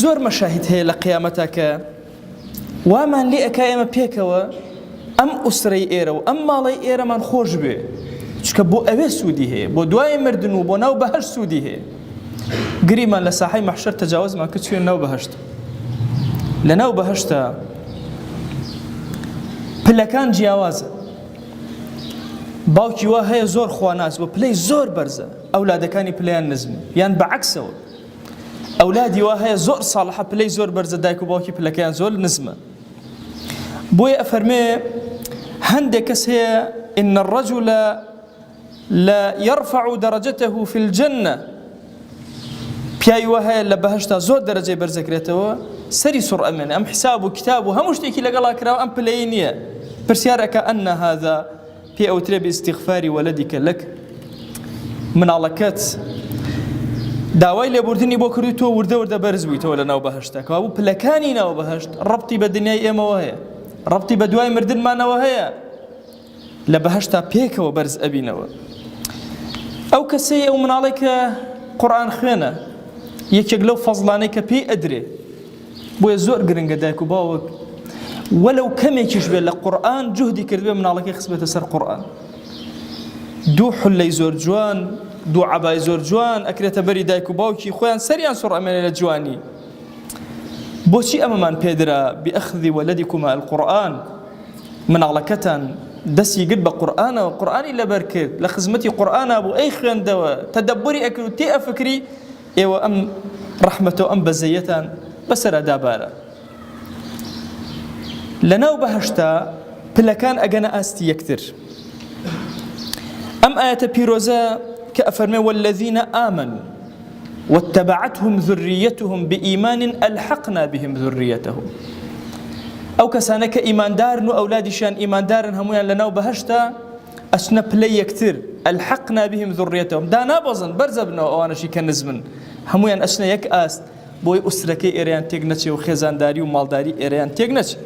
زۆر مەشاهید هەیە لە قیامەتەکە وامان لێ ئەکا ئێمە پێکەوە ئەم ئوسرەی ئێرە و ئەم ماڵەی ئێرەمان خۆش بێ، چکە بۆ ئەوێ سوودی هەیە، بۆ دوای مردن و بۆ ناو بەهەشت سوودی هەیە. گریمان لە ساحەی مەحشەر تەجاوزمان کرد چوێن ناو بەهەشت. لە ناو بەهەشتە پلەکان جیاوازە، باوکی وا هەیە زۆر خواناس بۆ پلەی زۆر بەرزە، ئەولادەکانی پلەیان نزم یان بەعەکسەوە، ئەولادی وا هەیە زۆر ساڵحە پلەی زۆر بەرزە، دایک و باوکی پلەکەیان زۆر نزمە. بۆیە ئەفەرمێ هەندێک کەس هەیە إن الرجل لا يرفع درجته في الجنة، پیاوی وا هەیە لە بەهەشتا زۆر دەرەجەی بەرزەکرێتەوە، سەری سوڕ ئەمێنێ، ئەم حساب و کتاب و هەموو شتێکی لەگەڵا کراوە ئەم پلەی نییە. پرسیارەکە أن هذا پێ ئەوترێ باستیغفاری وەلەدیکە لەک، مناڵەکەت داوای لێبوردنی بۆ کردی تۆ وردە وردە بەرز بوویتەوە لە ناو بەهەشتەکە، وابوو پلەکانی ناو بەهەشت ڕەبتی بە دنیای ئێمەوە هەیە، ڕەبتی بە دوای مردنمانەوە هەیە، لە بەهەشتا پێکەوە بەرز ئەبینەوە. ئەو کەسەی ئەو مناڵی کە قورئان خوێنە، یەکێک لەو فەزڵانەی کە پێی ئەدرێ، بۆیە زۆر گرنگە دایک و باوک وەلەو کەمێکیش بێت لە قورئان جوهدی کردبێ مناڵەکەی خستبێتە سەر قورئان. دوو حولەی زۆر جوان، دوو عەبای زۆر جوان ئەکرێتە بەری دایک و باوکی خۆیان سەریان سوڕ ئەمێنێ لە جوانی. بۆچی ئەمەمان پێدرا بئەخذی وەلەدیکما القورئان، مناڵەکەتان دەستی گرت بە قورئانەوە، قورئانی لەبەر کرد، لە خزمەتی قورئانە بوو، ئەی خوێندەوە، تەدەبوری ئەکرد و تێ ئەفکری، ئێوە ئەم ڕەحمەتەوە ئەم بەزەیەتان بەسەرا دابارە. لە ناو بەهەشتا پلەکان ئەگەنە ئاستی یەکتر. ئەم ئاەتە پیرۆزە کە ئەفەرمێ والذین آمنوا واتبعتهم ذريتهم بإيمان ألحقنا بهم ذريتهم، ئەو کەسانە کە ئیماندارن و ئەولادیشان ئیماندارن هەمویان لە ناو بەهەشتا ئەچنە پلەی یەکتر، ألحقنا بهم ذريتهم، دانابەزن بەرزە بنەوە ئەوانەشی کە نزمن، هەمویان ئەچنە یەک ئاست بۆی ئوسرەکەی ئێرەیان تێک نەچێ و خێزانداری و ماڵداری ئێرەیان تێک نەچێ.